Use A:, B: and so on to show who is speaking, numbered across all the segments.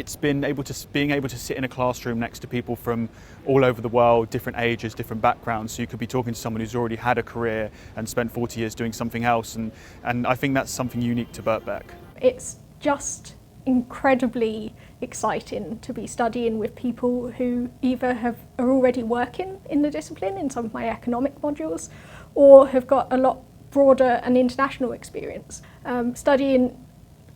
A: it's been being able to sit in a classroom next to people from all over the world, different ages, different backgrounds. So you could be talking to someone who's already had a career and spent 40 years doing something else, and I think that's something unique to Birkbeck.
B: It's just incredibly exciting to be studying with people who either are already working in the discipline in some of my economic modules, or have got a lot broader and international experience. Studying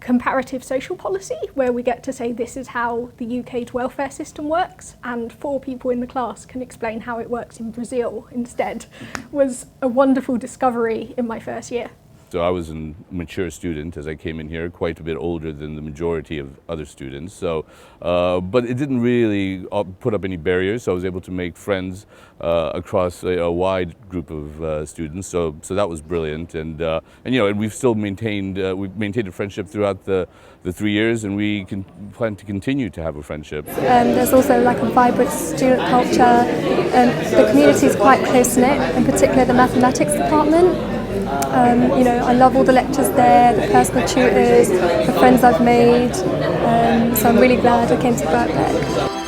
B: comparative social policy, where we get to say this is how the UK's welfare system works, and 4 people in the class can explain how it works in Brazil instead, was a wonderful discovery in my first year.
C: So I was a mature student as I came in here, quite a bit older than the majority of other students. So, but it didn't really put up any barriers. So I was able to make friends across a wide group of students. So that was brilliant. And you know, and we've still maintained a friendship throughout the 3 years, and we plan to continue to have a friendship.
D: There's also like a vibrant student culture. The community is quite close knit, in particular the mathematics department. You know, I love all the lectures there, the personal tutors, the friends I've made, so I'm really glad I came to Birkbeck.